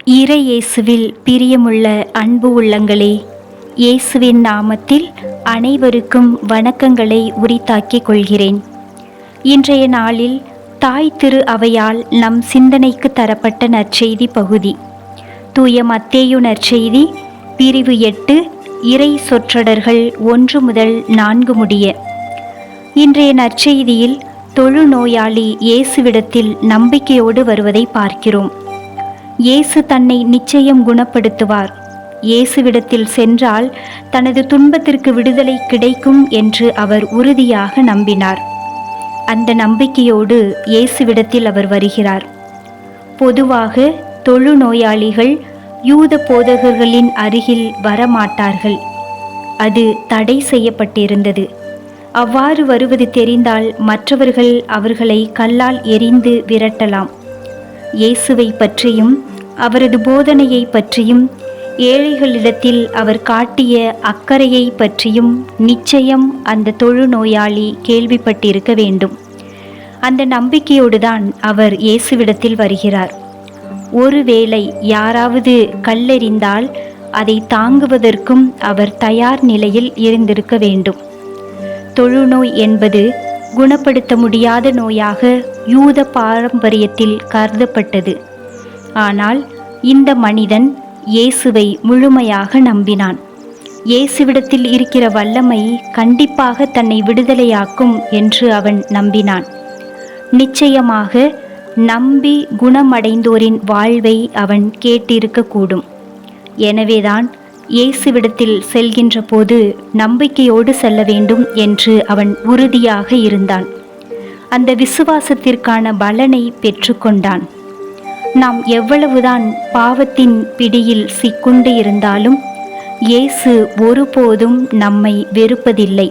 இறை இயேசுவில் பிரியமுள்ள அன்பு உள்ளங்களே, இயேசுவின் நாமத்தில் அனைவருக்கும் வணக்கங்களை உரித்தாக்கிக் கொள்கிறேன். இன்றைய நாளில் தாய் திரு அவையால் நம் சிந்தனைக்கு தரப்பட்ட நற்செய்தி பகுதி தூய மத்தேயு நற்செய்தி பிரிவு 8 இறை சொற்றொடர்கள் 1 முதல் 4 முடிய. இன்றைய நற்செய்தியில் தொழுநோயாளி இயேசுவிடத்தில் நம்பிக்கையோடு வருவதை பார்க்கிறோம். இயேசு தன்னை நிச்சயம் குணப்படுத்துவார். இயேசுவிடத்தில் சென்றால் தனது துன்பத்திற்கு விடுதலை கிடைக்கும் என்று அவர் உறுதியாக நம்பினார். அந்த நம்பிக்கையோடு இயேசுவிடத்தில் அவர் வருகிறார். பொதுவாக தொழுநோயாளிகள் யூத போதகர்களின் அருகில் வரமாட்டார்கள். அது தடை செய்யப்பட்டிருந்தது. அவ்வாறு வருவது தெரிந்தால் மற்றவர்கள் அவர்களை கல்லால் எறிந்து விரட்டலாம். இயேசுவை பற்றியும் அவரது போதனையை பற்றியும் ஏழைகளிடத்தில் அவர் காட்டிய அக்கறையை பற்றியும் நிச்சயம் அந்த தொழுநோயாளி கேள்விப்பட்டிருக்க வேண்டும். அந்த நம்பிக்கையோடுதான் அவர் இயேசுவிடத்தில் வருகிறார். ஒருவேளை யாராவது கல்லெறிந்தால் அதை தாங்குவதற்கும் அவர் தயார் நிலையில் இருந்திருக்க வேண்டும். தொழுநோய் என்பது குணப்படுத்த முடியாத நோயாக யூத பாரம்பரியத்தில் கருதப்பட்டது. ஆனால் இந்த மனிதன் இயேசுவை முழுமையாக நம்பினான். இயேசுவிடத்தில் இருக்கிற வல்லமை கண்டிப்பாக தன்னை விடுதலையாக்கும் என்று அவன் நம்பினான். நிச்சயமாக நம்பி குணமடைந்தோரின் வாழ்வை அவன் கேட்டிருக்கக்கூடும். எனவேதான் இயேசுவிடத்தில் செல்கின்ற போது நம்பிக்கையோடு செல்ல வேண்டும் என்று அவன் உறுதியாக இருந்தான். அந்த விசுவாசத்திற்கான பலனை பெற்றுக்கொண்டான். நாம் எவ்வளவுதான் பாவத்தின் பிடியில் சிக்குண்டு இருந்தாலும் இயேசு ஒருபோதும் நம்மை வெறுப்பதில்லை.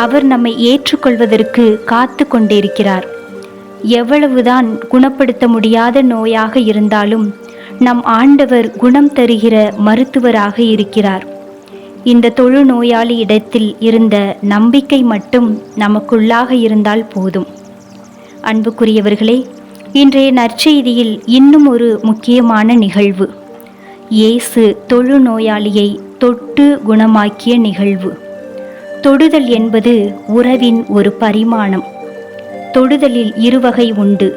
அவர் நம்மை ஏற்றுக்கொள்வதற்கு காத்து கொண்டிருக்கிறார். எவ்வளவுதான் குணப்படுத்த முடியாத நோயாக இருந்தாலும் நம் ஆண்டவர் குணம் தருகிற மருத்துவராக இருக்கிறார். இந்த தொழுநோயாளி இடத்தில் இருந்த நம்பிக்கை மட்டும் நமக்குள்ளாக இருந்தால் போதும். அன்புக்குரியவர்களே, இன்றைய நற்செய்தியில் இன்னும் ஒரு முக்கியமான நிகழ்வு, இயேசு தொழுநோயாளியை தொட்டு குணமாக்கிய நிகழ்வு. தொடுதல் என்பது உறவின் ஒரு பரிமாணம். தொடுதலில் இருவகை உண்டு,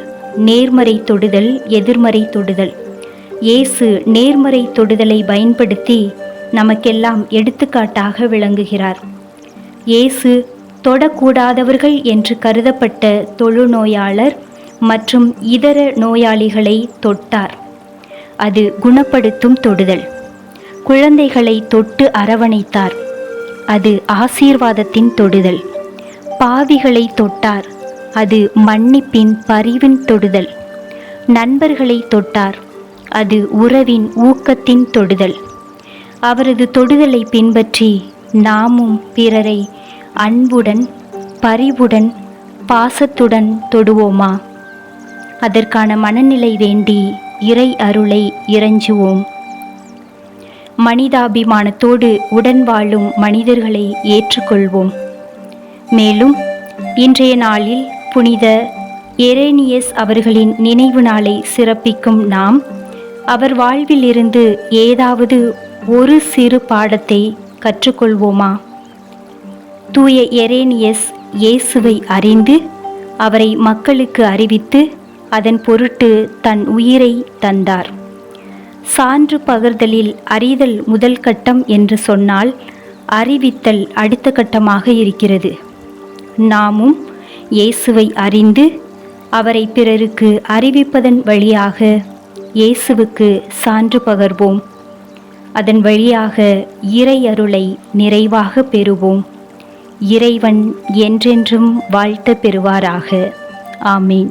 நேர்மறை தொடுதல், எதிர்மறை தொடுதல். இயேசு நேர்மறை தொடுதலை பயன்படுத்தி நமக்கெல்லாம் எடுத்துக்காட்டாக விளங்குகிறார். இயேசு தொடக்கூடாதவர்கள் என்று கருதப்பட்ட தொழுநோயாளர் மற்றும் இதர நோயாளிகளை தொட்டார். அது குணப்படுத்தும் தொடுதல். குழந்தைகளை தொட்டு அரவணைத்தார். அது ஆசீர்வாதத்தின் தொடுதல். பாவிகளை தொட்டார். அது மன்னிப்பின் பரிவின் தொடுதல். நண்பர்களை தொட்டார். அது உறவின் ஊக்கத்தின் தொடுதல். அவரது தொடுதலை பின்பற்றி நாமும் பிறரை அன்புடன், பரிவுடன், பாசத்துடன் தொடுவோமா? அதற்கான மனநிலை வேண்டி இறை அருளை இறைஞ்சுவோம். மனிதாபிமானத்தோடு உடன் வாழும் மனிதர்களை ஏற்றுக்கொள்வோம். மேலும் இன்றைய நாளில் புனித எரேனியஸ் அவர்களின் நினைவு நாளை சிறப்பிக்கும் நாம் அவர் வாழ்வில் இருந்து ஏதாவது ஒரு சிறு பாடத்தை கற்றுக்கொள்வோமா? தூய எரேனியஸ் இயேசுவை அறிந்து அவரை மக்களுக்கு அறிவித்து அதன் பொருட்டு தன் உயிரை தந்தார். சான்று பகர்தலில் அறிதல் முதல் கட்டம் என்று சொன்னால் அறிவித்தல் அடுத்த கட்டமாக இருக்கிறது. நாமும் இயேசுவை அறிந்து அவரை பிறருக்கு அறிவிப்பதன் வழியாக இயேசுவுக்கு சான்று பகர்வோம். அதன் வழியாக இறை அருளை நிறைவாக பெறுவோம். இறைவன் என்றென்றும் வாழ்த்த பெறுவாராக. ஆமீன்.